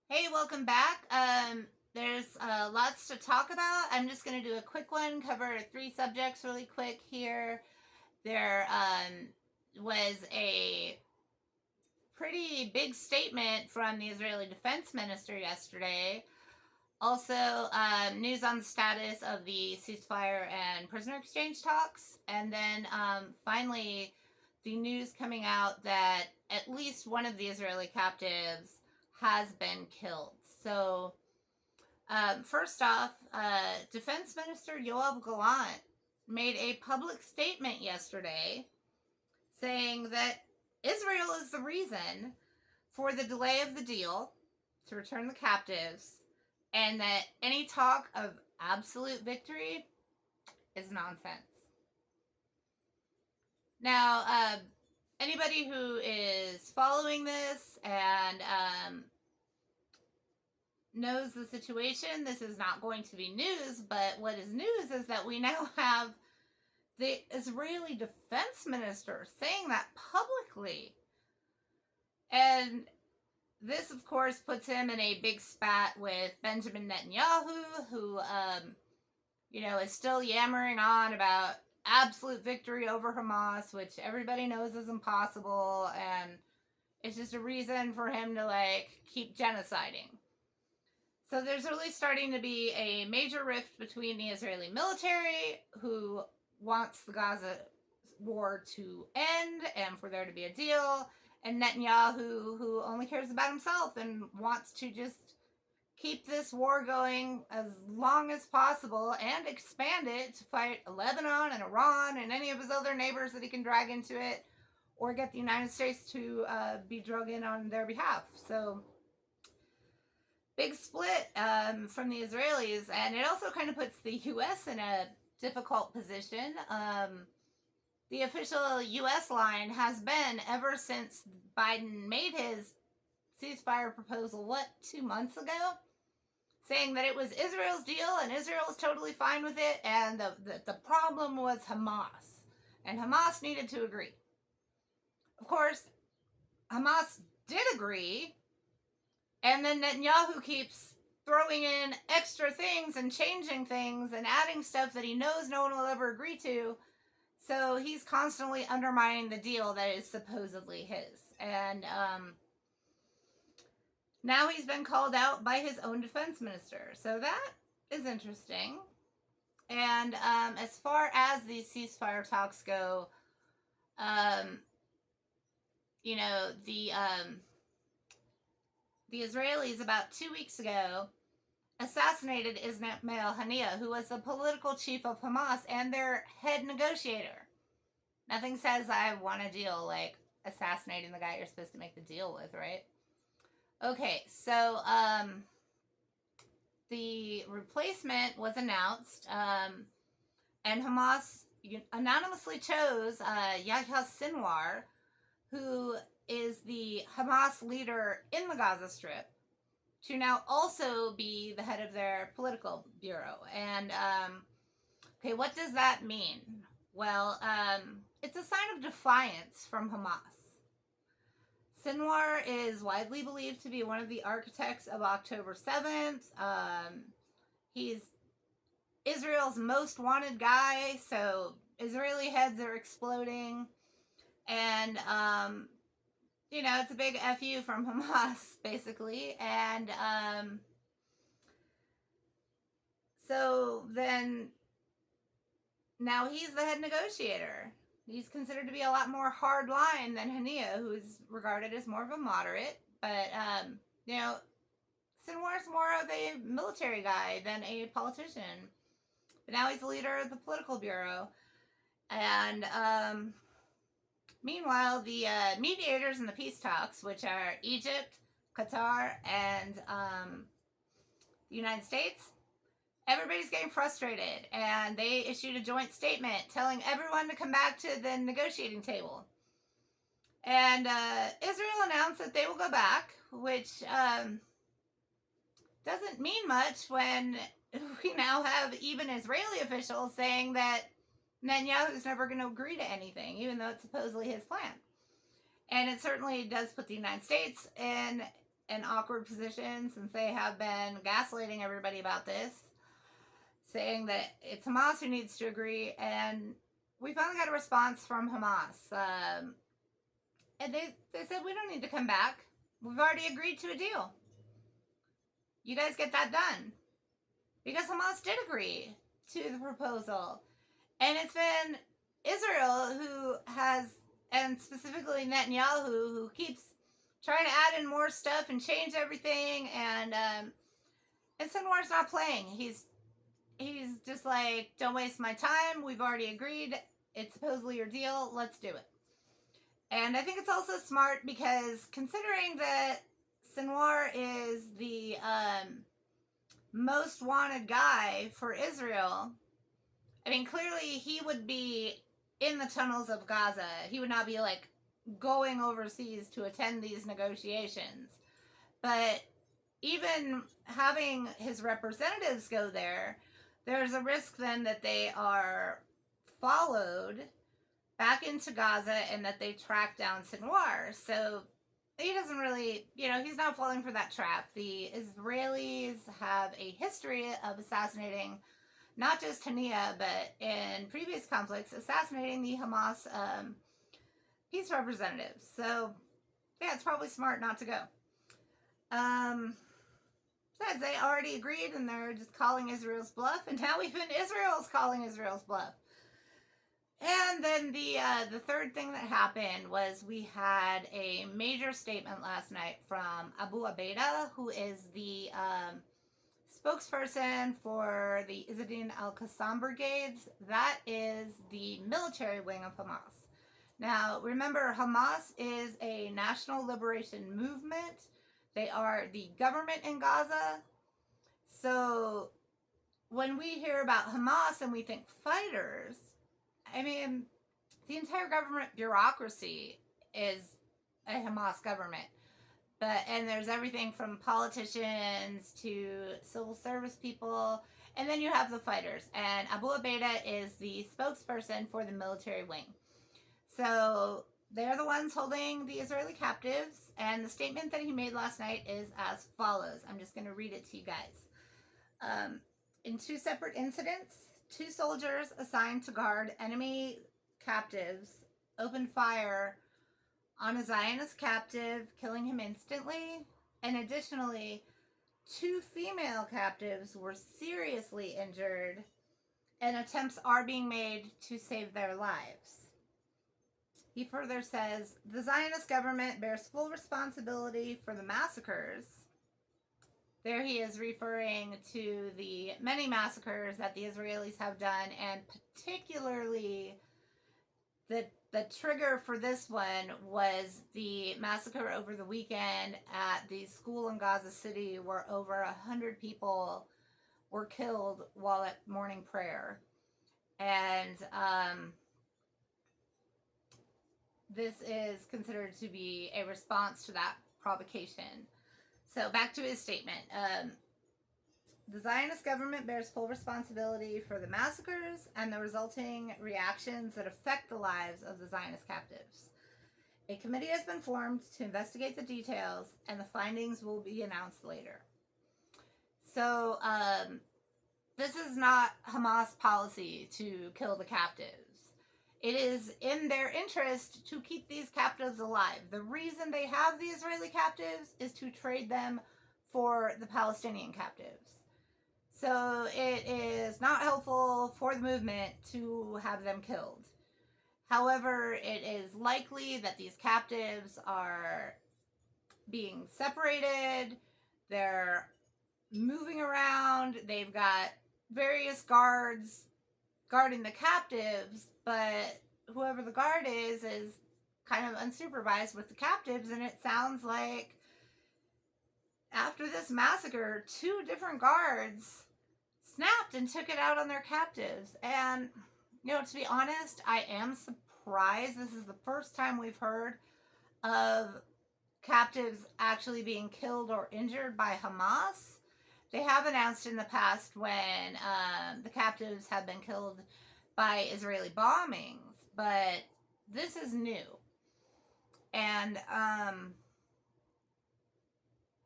Hey, welcome back. There's lots to talk about. I'm just going to do a quick one, cover three subjects really quick here. There was a pretty big statement from the Israeli Defense Minister yesterday. Also, news on the status of the ceasefire and prisoner exchange talks. And then finally, the news coming out that at least one of the Israeli captives has been killed. So, first off, Defense Minister Gallant made a public statement yesterday saying that Israel is the reason for the delay of the deal to return the captives, and that any talk of absolute victory is nonsense. Now, anybody who is following this and knows the situation, this is not going to be news, but what is news is that we now have the Israeli defense minister saying that publicly. And this, of course, puts him in a big spat with Benjamin Netanyahu, who, is still yammering on about absolute victory over Hamas, which everybody knows is impossible, and it's just a reason for him to, keep genociding. So there's really starting to be a major rift between the Israeli military, who wants the Gaza war to end and for there to be a deal, and Netanyahu, who only cares about himself and wants to just keep this war going as long as possible and expand it to fight Lebanon and Iran and any of his other neighbors that he can drag into it, or get the United States to be drug in on their behalf. So, big split from the Israelis, and it also kind of puts the U.S. in a difficult position. The official U.S. line has been, ever since Biden made his ceasefire proposal, 2 months ago, saying that it was Israel's deal and Israel was totally fine with it, and the problem was Hamas, and Hamas needed to agree. Of course, Hamas did agree, and then Netanyahu keeps throwing in extra things and changing things and adding stuff that he knows no one will ever agree to. So he's constantly undermining the deal that is supposedly his. And now he's been called out by his own defense minister. So that is interesting. And as far as these ceasefire talks go, the Israelis about 2 weeks ago assassinated Ismail Haniyeh, who was the political chief of Hamas and their head negotiator. Nothing says I want a deal like assassinating the guy you're supposed to make the deal with, right? Okay, so the replacement was announced, and Hamas anonymously chose Yahya Sinwar, who is the Hamas leader in the Gaza Strip, to now also be the head of their political bureau. And, okay, what does that mean? Well, it's a sign of defiance from Hamas. Sinwar is widely believed to be one of the architects of October 7th. He's Israel's most wanted guy, so Israeli heads are exploding. And, it's a big FU from Hamas, basically. And so then now he's the head negotiator. He's considered to be a lot more hard line than Haniyeh, who is regarded as more of a moderate. But, Sinwar's more of a military guy than a politician. But now he's the leader of the political bureau. And meanwhile, the mediators in the peace talks, which are Egypt, Qatar, and the United States, everybody's getting frustrated, and they issued a joint statement telling everyone to come back to the negotiating table. And Israel announced that they will go back, which doesn't mean much when we now have even Israeli officials saying that Netanyahu's never going to agree to anything, even though it's supposedly his plan. And it certainly does put the United States in an awkward position since they have been gaslighting everybody about this, saying that it's Hamas who needs to agree, and we finally got a response from Hamas. And they said, we don't need to come back. We've already agreed to a deal. You guys get that done. Because Hamas did agree to the proposal. And it's been Israel who has, and specifically Netanyahu, who keeps trying to add in more stuff and change everything. And Sinwar's not playing. He's just like, don't waste my time. We've already agreed. It's supposedly your deal. Let's do it. And I think it's also smart because considering that Sinwar is the most wanted guy for Israel, I mean, clearly he would be in the tunnels of Gaza. He would not be like going overseas to attend these negotiations. But even having his representatives go there, there's a risk then that they are followed back into Gaza and that they track down Sinwar. So he doesn't really, he's not falling for that trap. The Israelis have a history of assassinating not just Hania, but in previous conflicts, assassinating the Hamas peace representatives. So, yeah, it's probably smart not to go. Besides, they already agreed and they're just calling Israel's bluff, and now even Israel's calling Israel's bluff. And then the third thing that happened was we had a major statement last night from Abu Abeda, who is the spokesperson for the Izzadin al-Qassam brigades. That is the military wing of Hamas. Now, remember, Hamas is a national liberation movement. They are the government in Gaza. So when we hear about Hamas and we think fighters, I mean, the entire government bureaucracy is a Hamas government. And there's everything from politicians to civil service people, and then you have the fighters. And Abu Abeda is the spokesperson for the military wing. So they're the ones holding the Israeli captives, and the statement that he made last night is as follows. I'm just going to read it to you guys. In two separate incidents, 2 soldiers assigned to guard enemy captives opened fire on a Zionist captive, killing him instantly. And additionally, 2 female captives were seriously injured, and attempts are being made to save their lives. He further says, the Zionist government bears full responsibility for the massacres. There he is referring to the many massacres that the Israelis have done, and particularly the trigger for this one was the massacre over the weekend at the school in Gaza City where over 100 people were killed while at morning prayer. And this is considered to be a response to that provocation. So back to his statement. The Zionist government bears full responsibility for the massacres and the resulting reactions that affect the lives of the Zionist captives. A committee has been formed to investigate the details, and the findings will be announced later. So, this is not Hamas policy to kill the captives. It is in their interest to keep these captives alive. The reason they have the Israeli captives is to trade them for the Palestinian captives. So it is not helpful for the movement to have them killed. However, it is likely that these captives are being separated. They're moving around. They've got various guards guarding the captives, but whoever the guard is kind of unsupervised with the captives, and it sounds like after this massacre, 2 different guards snapped and took it out on their captives. And, to be honest, I am surprised. This is the first time we've heard of captives actually being killed or injured by Hamas. They have announced in the past when the captives have been killed by Israeli bombings, but this is new. And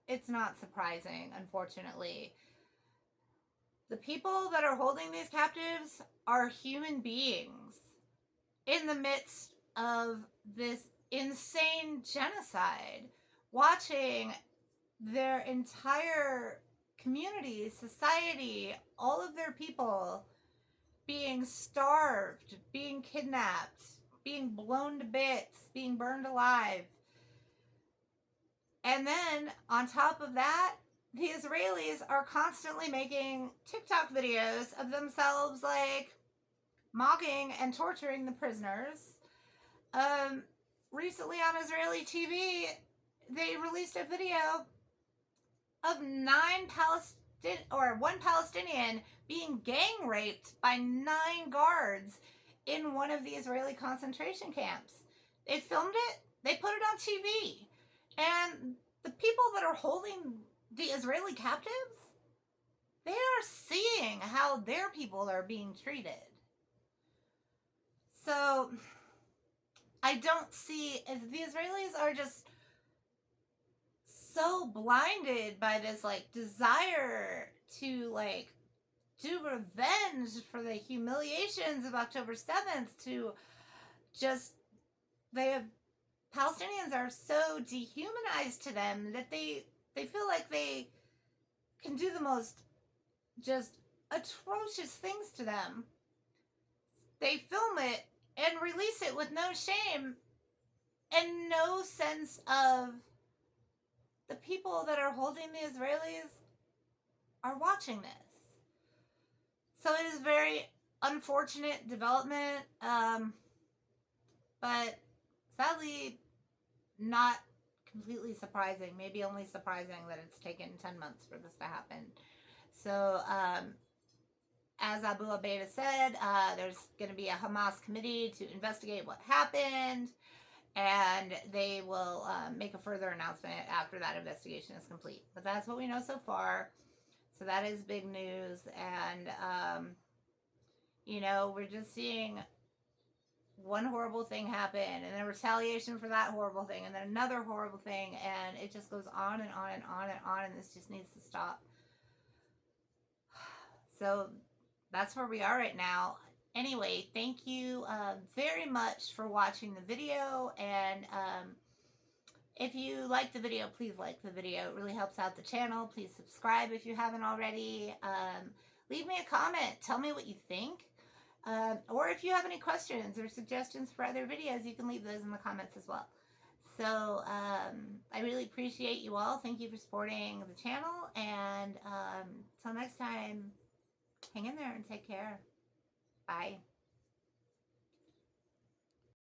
it's not surprising, unfortunately. The people that are holding these captives are human beings in the midst of this insane genocide, watching their entire community, society, all of their people being starved, being kidnapped, being blown to bits, being burned alive. And then, on top of that, the Israelis are constantly making TikTok videos of themselves, like, mocking and torturing the prisoners. Recently on Israeli TV, they released a video of one Palestinian being gang raped by 9 guards in one of the Israeli concentration camps. They filmed it, they put it on TV, and the people that are holding the Israeli captives, they are seeing how their people are being treated. So, I don't see, as the Israelis are just so blinded by this, like, desire to, like, do revenge for the humiliations of October 7th, to just, Palestinians are so dehumanized to them that they feel like they can do the most just atrocious things to them. They film it and release it with no shame and no sense of the people that are holding the Israelis are watching this. So it is very unfortunate development, but sadly not completely surprising. Maybe only surprising that it's taken 10 months for this to happen. So, as Abu Abaida said, there's going to be a Hamas committee to investigate what happened, and they will make a further announcement after that investigation is complete. But that's what we know so far. So that is big news, and we're just seeing one horrible thing happen, and then retaliation for that horrible thing, and then another horrible thing, and it just goes on and on and on and on, and this just needs to stop. So that's where we are right now. Anyway, thank you very much for watching the video, and if you like the video, please like the video. It really helps out the channel. Please subscribe if you haven't already. Leave me a comment. Tell me what you think. Or if you have any questions or suggestions for other videos, you can leave those in the comments as well. So, I really appreciate you all. Thank you for supporting the channel, and until next time, hang in there and take care. Bye.